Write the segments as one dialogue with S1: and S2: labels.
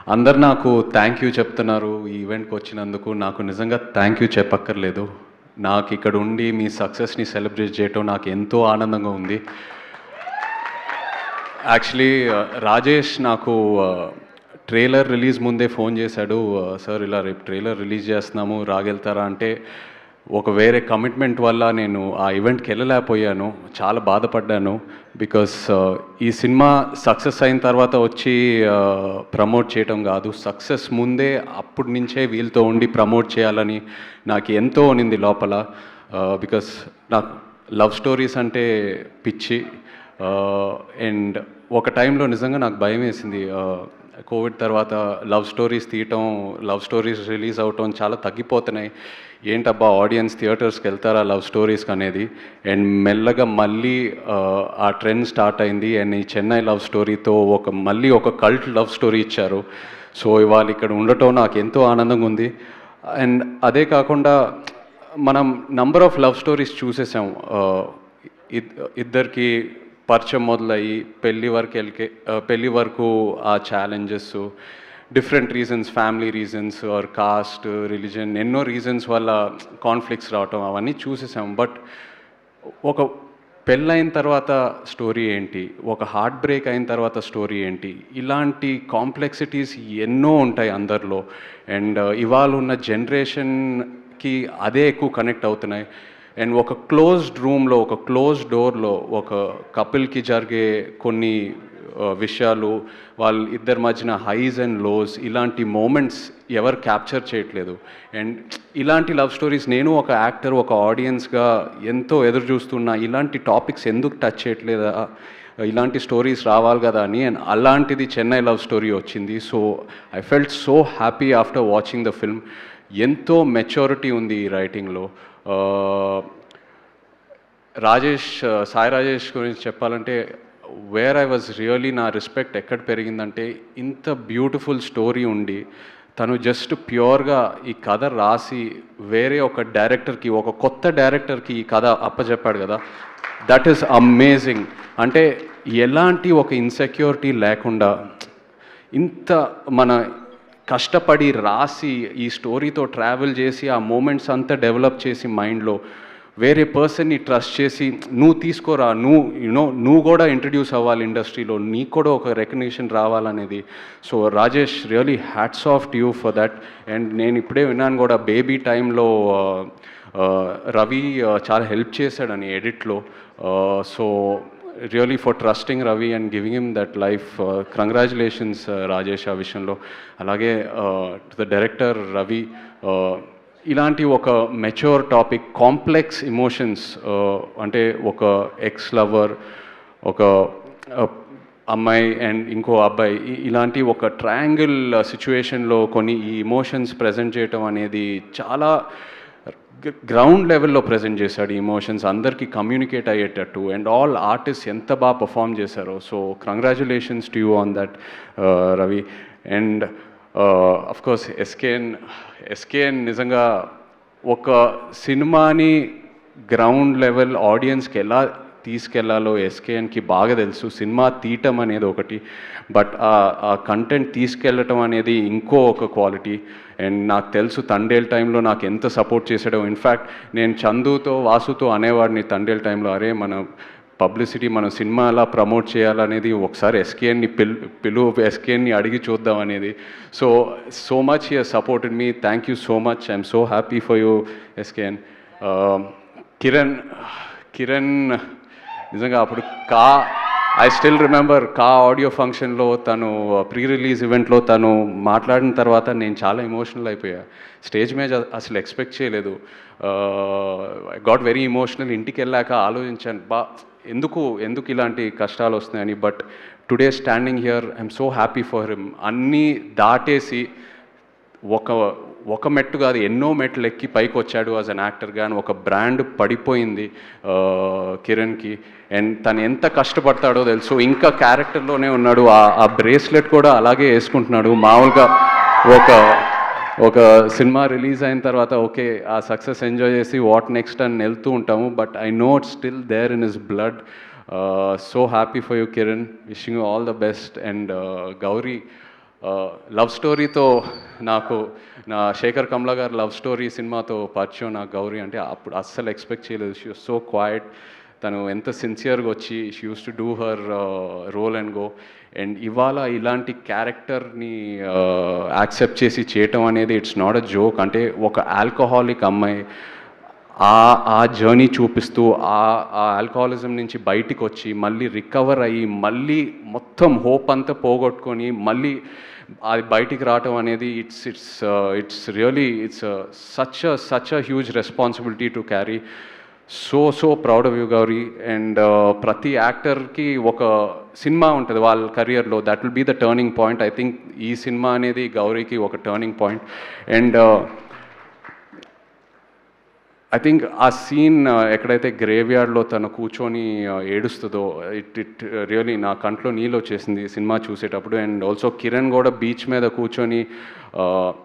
S1: అందరు నాకు thank you చెప్తున్నారు ఈ ఈవెంట్కి వచ్చినందుకు. నాకు నిజంగా థ్యాంక్ యూ చెప్పక్కర్లేదు. నాకు ఇక్కడ ఉండి మీ సక్సెస్ని సెలబ్రేట్ చేయటం నాకు ఎంతో ఆనందంగా ఉంది. యాక్చువల్లీ రాజేష్ నాకు ట్రైలర్ రిలీజ్ ముందే ఫోన్ చేశాడు. సార్ ఇలా రేపు ట్రైలర్ రిలీజ్ చేస్తున్నాము, రాగెళ్తారా అంటే ఒక వేరే కమిట్మెంట్ వల్ల నేను ఆ ఈవెంట్కి వెళ్ళలేకపోయాను. చాలా బాధపడ్డాను. బికాస్ ఈ సినిమా సక్సెస్ అయిన తర్వాత వచ్చి ప్రమోట్ చేయటం కాదు, సక్సెస్ ముందే అప్పటి నుంచే వీళ్ళతో ఉండి ప్రమోట్ చేయాలని నాకు ఎంతో ఉన్నింది లోపల. బికాస్ నాకు లవ్ స్టోరీస్ అంటే పిచ్చి. అండ్ ఒక టైంలో నిజంగా నాకు భయం వేసింది. కోవిడ్ తర్వాత లవ్ స్టోరీస్ తీయటం, లవ్ స్టోరీస్ రిలీజ్ అవటం చాలా తగ్గిపోతున్నాయి. ఏంటబ్బా ఆడియన్స్ థియేటర్స్కి వెళ్తారా లవ్ స్టోరీస్కి అనేది. అండ్ మెల్లగా మళ్ళీ ఆ ట్రెండ్ స్టార్ట్ అయింది. అండ్ ఈ చెన్నై లవ్ స్టోరీతో మళ్ళీ ఒక కల్ట్ లవ్ స్టోరీ ఇచ్చారు. సో ఇవాళ ఇక్కడ ఉండటం నాకు ఎంతో ఆనందంగా ఉంది. అండ్ అదే కాకుండా మనం నంబర్ ఆఫ్ లవ్ స్టోరీస్ చూసేసాం. ఇద్దరికి పరిచయం మొదలయ్యి పెళ్ళి వరకు ఆ challenges, different reasons, family reasons or caste, religion, ఎన్నో రీజన్స్ వల్ల కాన్ఫ్లిక్ట్స్ రావటం అవన్నీ చూసేసాం. బట్ ఒక పెళ్ళైన తర్వాత స్టోరీ ఏంటి, ఒక హార్ట్ బ్రేక్ అయిన తర్వాత స్టోరీ ఏంటి, ఇలాంటి కాంప్లెక్సిటీస్ ఎన్నో ఉంటాయి అందరిలో. అండ్ ఇవాళ ఉన్న జనరేషన్కి అదే ఎక్కువ కనెక్ట్ అవుతున్నాయి. అండ్ ఒక క్లోజ్డ్ రూమ్లో, ఒక క్లోజ్డ్ డోర్లో ఒక కపుల్కి జరిగే కొన్ని విషయాలు, వాళ్ళ ఇద్దరి మధ్యన హైస్ అండ్ లోస్, ఇలాంటి మూమెంట్స్ ఎవరు క్యాప్చర్ చేయట్లేదు. అండ్ ఇలాంటి లవ్ స్టోరీస్ నేను ఒక యాక్టర్, ఒక ఆడియన్స్గా ఎంతో ఎదురు చూస్తున్నా. ఇలాంటి టాపిక్స్ ఎందుకు టచ్ చేయట్లేదా, ఇలాంటి స్టోరీస్ రావాలి కదా అని. అండ్ అలాంటిది చెన్నై లవ్ స్టోరీ వచ్చింది. So I felt so happy after watching the film. ఎంతో మెచ్యూరిటీ ఉంది ఈ రైటింగ్లో. సాయి రాజేష్ గురించి చెప్పాలంటే వేర్ ఐ వాజ్ రియలీ, నా రెస్పెక్ట్ ఎక్కడ పెరిగిందంటే, ఇంత బ్యూటిఫుల్ స్టోరీ ఉండి తను జస్ట్ ప్యూర్గా ఈ కథ రాసి వేరే ఒక డైరెక్టర్కి, ఒక కొత్త డైరెక్టర్కి ఈ కథ అప్పచెప్పాడు కదా, దట్ ఈస్ అమేజింగ్. అంటే ఎలాంటి ఒక ఇన్సెక్యూరిటీ లేకుండా ఇంత మన కష్టపడి రాసి ఈ స్టోరీతో ట్రావెల్ చేసి ఆ మూమెంట్స్ అంతా డెవలప్ చేసి మైండ్లో వేరే పర్సన్ని ట్రస్ట్ చేసి నువ్వు తీసుకోరా, నువ్వు కూడా ఇంట్రడ్యూస్ అవ్వాలి ఇండస్ట్రీలో, నీకు కూడా ఒక రికగ్నిషన్ రావాలనేది. So Rajesh, really hats off to you for that. And నేను ఇప్పుడే విన్నాను కూడా, బేబీ టైంలో రవి చాలా హెల్ప్ చేశాడని ఎడిట్లో. So really for trusting Ravi and giving him that life. Congratulations Rajesh ఆ విషయంలో. అలాగే టు ద డైరెక్టర్ రవి, ఇలాంటి ఒక మెచ్యూర్ టాపిక్, కాంప్లెక్స్ ఇమోషన్స్, అంటే ఒక ఎక్స్ లవర్, ఒక అమ్మాయి అండ్ ఇంకో అబ్బాయి, ఇలాంటి ఒక ట్రయాంగిల్ సిచ్యువేషన్లో కొన్ని ఈ ఇమోషన్స్ ప్రజెంట్ చేయటం అనేది చాలా గ్రౌండ్ లెవెల్లో ప్రజెంట్ చేశాడు. ఈ ఇమోషన్స్ అందరికీ కమ్యూనికేట్ అయ్యేటట్టు. అండ్ ఆల్ ఆర్టిస్ట్ ఎంత బాగా పర్ఫామ్ చేశారో. So congratulations to you on that Ravi. And of course SKN నిజంగా ఒక సినిమాని గ్రౌండ్ లెవెల్ ఆడియన్స్కి ఎలా తీసుకెళ్లాలో ఎస్కేఎన్కి బాగా తెలుసు. సినిమా తీయటం అనేది ఒకటి, బట్ ఆ కంటెంట్ తీసుకెళ్ళటం అనేది ఇంకో ఒక క్వాలిటీ. అండ్ నాకు తెలుసు తండేల్ టైంలో నాకు ఎంత సపోర్ట్ చేశాడో. ఇన్ఫ్యాక్ట్ నేను చందుతో, వాసుతో అనేవాడిని తండేల్ టైంలో, అరే మన పబ్లిసిటీ, మన సినిమా ఎలా ప్రమోట్ చేయాలనేది ఒకసారి ఎస్కేఎన్ని అడిగి చూద్దాం అనేది. So much he has supported me. Thank you so much. I'm so happy for you SKN. Kiran నిజంగా అప్పుడు ఐ స్టిల్ రిమెంబర్ ఆడియో ఫంక్షన్లో తను ప్రీ రిలీజ్ ఈవెంట్లో తను మాట్లాడిన తర్వాత నేను చాలా ఎమోషనల్ అయిపోయా. స్టేజ్ మీద అసలు ఎక్స్పెక్ట్ చేయలేదు. I got very emotional. ఇంటికి వెళ్ళాక ఆలోచించాను, ఎందుకు ఇలాంటి కష్టాలు వస్తున్నాయని. But today standing here I'm so happy for him. అన్నీ దాటేసి ఒక మెట్టు కాదు, ఎన్నో మెట్లు ఎక్కి పైకి వచ్చాడు యాజ్ అన్ యాక్టర్గా. ఒక బ్రాండ్ పడిపోయింది కిరణ్కి. అండ్ తను ఎంత కష్టపడతాడో తెలుసు. ఇంకా క్యారెక్టర్లోనే ఉన్నాడు. ఆ బ్రేస్లెట్ కూడా అలాగే వేసుకుంటున్నాడు. మామూలుగా ఒక సినిమా రిలీజ్ అయిన తర్వాత ఓకే ఆ సక్సెస్ ఎంజాయ్ చేసి వాట్ నెక్స్ట్ అని వెళ్తూ ఉంటాము. But I know it's still there in his blood. So happy for you Kiran. Wishing you all the best. And Gauri, love స్టోరీతో నాకు నా శేఖర్ కమ్లా గారు లవ్ స్టోరీ సినిమాతో పరిచయం నాకు గౌరీ అంటే అప్పుడు అస్సలు ఎక్స్పెక్ట్ చేయలేదు. She was so quiet. తను ఎంత సిన్సియర్గా వచ్చి she use to do her role and go. And ఇవాళ ఇలాంటి క్యారెక్టర్ని యాక్సెప్ట్ చేసి చేయటం అనేది ఇట్స్ నాట్ అ జోక్. అంటే ఒక ఆల్కహాలిక్ అమ్మాయి ఆ జర్నీ చూపిస్తూ ఆ ఆల్కహాలిజం నుంచి బయటికి వచ్చి మళ్ళీ రికవర్ అయ్యి మళ్ళీ మొత్తం హోప్ అంతా పోగొట్టుకొని మళ్ళీ అది బయటికి రావటం అనేది it's really such a huge responsibility to carry. So proud of you Gauri. And ప్రతి యాక్టర్కి ఒక సినిమా ఉంటుంది వాళ్ళ కెరియర్లో, that will be the turning point. I think ఈ సినిమా అనేది గౌరీకి ఒక turning point. And I think ఆ సీన్ ఎక్కడైతే గ్రేవ్ యార్డ్లో తను కూర్చొని ఏడుస్తుందో ఇట్ రియలీ నా కంట్లో నీళ్ళు వచ్చేసింది సినిమా చూసేటప్పుడు. అండ్ ఆల్సో కిరణ్ కూడా బీచ్ మీద కూర్చొని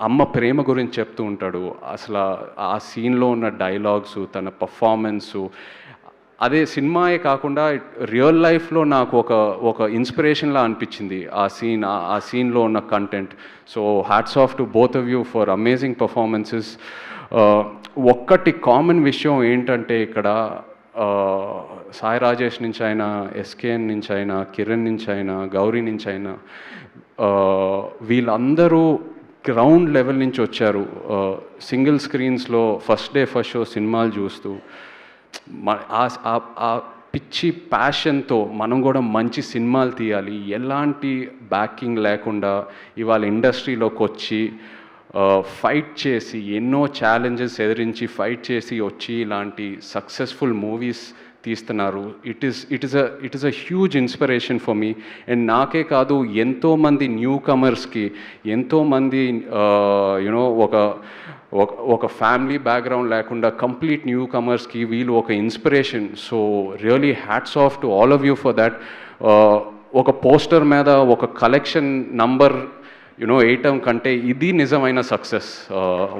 S1: అమ్మ ప్రేమ గురించి చెప్తూ ఉంటాడు. అసలు ఆ సీన్లో ఉన్న డైలాగ్స్, తన పర్ఫార్మెన్సు, అదే సినిమాయే కాకుండా రియల్ లైఫ్లో నాకు ఒక ఇన్స్పిరేషన్లా అనిపించింది ఆ సీన్లో ఉన్న content. So hats off to both of you for amazing performances. ఒక్కటి కామన్ విషయం ఏంటంటే ఇక్కడ సాయి రాజేష్ నుంచి అయినా, ఎస్కేఎన్ నుంచి అయినా, కిరణ్ నుంచి అయినా, గౌరీ నుంచి అయినా, వీళ్ళందరూ గ్రౌండ్ లెవెల్ నుంచి వచ్చారు. సింగిల్ స్క్రీన్స్లో ఫస్ట్ డే ఫస్ట్ షో సినిమాలు చూస్తూ ఆ పిచ్చి ప్యాషన్తో మనం కూడా మంచి సినిమాలు తీయాలి, ఎలాంటి బ్యాకింగ్ లేకుండా ఇవాళ ఇండస్ట్రీలోకి వచ్చి ఫైట్ చేసి ఎన్నో ఛాలెంజెస్ ఎదిరించి ఫైట్ చేసి వచ్చి ఇలాంటి సక్సెస్ఫుల్ మూవీస్ తీస్తున్నారు. It is a huge inspiration for me. And నాకే కాదు, ఎంతోమంది న్యూ కమర్స్కి, ఎంతోమంది యునో ఒక ఫ్యామిలీ బ్యాక్గ్రౌండ్ లేకుండా కంప్లీట్ న్యూ కమర్స్కి వీళ్ళు ఒక inspiration. So really hats off to all of you for that. ఒక పోస్టర్ మీద ఒక కలెక్షన్ నంబర్ వేయటం కంటే ఇది నిజమైన success.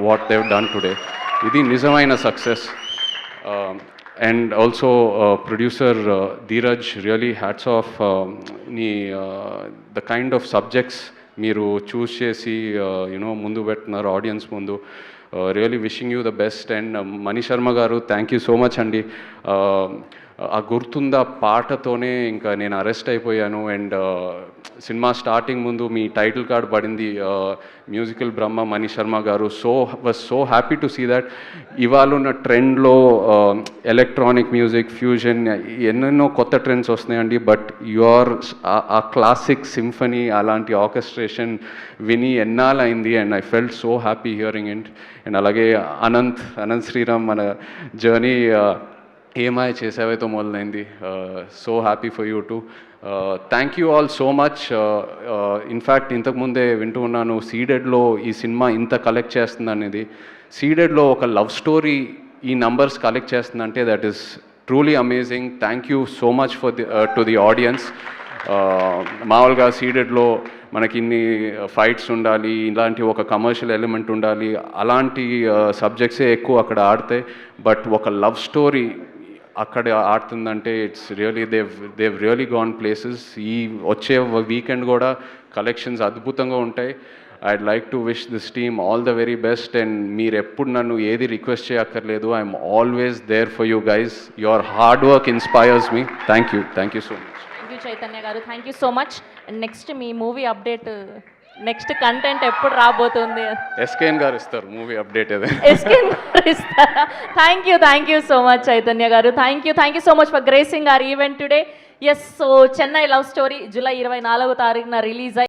S1: What Dev done today, ఇది నిజమైన success. And also producer Dheeraj, really hats of. The kind of subjects మీరు చూస్ చేసి ముందు పెడుతున్నారు ఆడియన్స్ ముందు. Really wishing you the best. And Mani Sharma garu, thank you so much అండి. ఆ గుర్తుందా పాటతోనే ఇంకా నేను అరెస్ట్ అయిపోయాను. అండ్ సినిమా స్టార్టింగ్ ముందు మీ టైటిల్ కార్డ్ పడింది మ్యూజికల్ బ్రహ్మ మణి శర్మ గారు. Was so happy to see that. ఇవాళ ఉన్న ట్రెండ్లో ఎలక్ట్రానిక్ మ్యూజిక్, ఫ్యూజన్, ఎన్నెన్నో కొత్త ట్రెండ్స్ వస్తున్నాయండి. బట్ ఆ క్లాసిక్ సింఫనీ, అలాంటి ఆర్కెస్ట్రేషన్ విని ఎన్నాళ్ళైంది. And I felt so happy hearing it. And అలాగే అనంత్ శ్రీరామ్, మన జర్నీ ఏమాయ చేసావేతో మొదలైంది. So happy for you too. Thank you all so much. In fact ఇంతకుముందే వింటూ ఉన్నాను సీడెడ్లో ఈ సినిమా ఇంత కలెక్ట్ చేస్తుంది అనేది. సీడెడ్లో ఒక లవ్ స్టోరీ ఈ నంబర్స్ కలెక్ట్ చేస్తుందంటే that is truly amazing. Thank you so much for to the audience. మామూలుగా సీడెడ్లో మనకి ఇన్ని ఫైట్స్ ఉండాలి, ఇలాంటి ఒక కమర్షియల్ ఎలిమెంట్ ఉండాలి, అలాంటి సబ్జెక్ట్సే ఎక్కువ అక్కడ ఆడతాయి. బట్ ఒక లవ్ స్టోరీ అక్కడ ఆడుతుందంటే it's really they've really gone places. ఈ వచ్చే వీకెండ్ కూడా కలెక్షన్స్ అద్భుతంగా ఉంటాయి. I'd like to wish this team all the very best. And మీరు ఎప్పుడు నన్ను ఏది రిక్వెస్ట్ చేయక్కర్లేదు. I'm always there for you guys. Your hard work inspires me. Thank you so much.
S2: Thank you Chaitanya garu, thank you so much. And next మీ movie update, next content ఎప్పుడు రాబోతుంది?
S1: SKN గారు ఇస్తారు మూవీ అప్డేట్.
S2: ఎస్కేఎన్ గారు ఇస్తారా? Thank you so much Chaitanya garu. Thank you so much for gracing our event today. Yes, so Chennai love story July 24వ తారీఖున release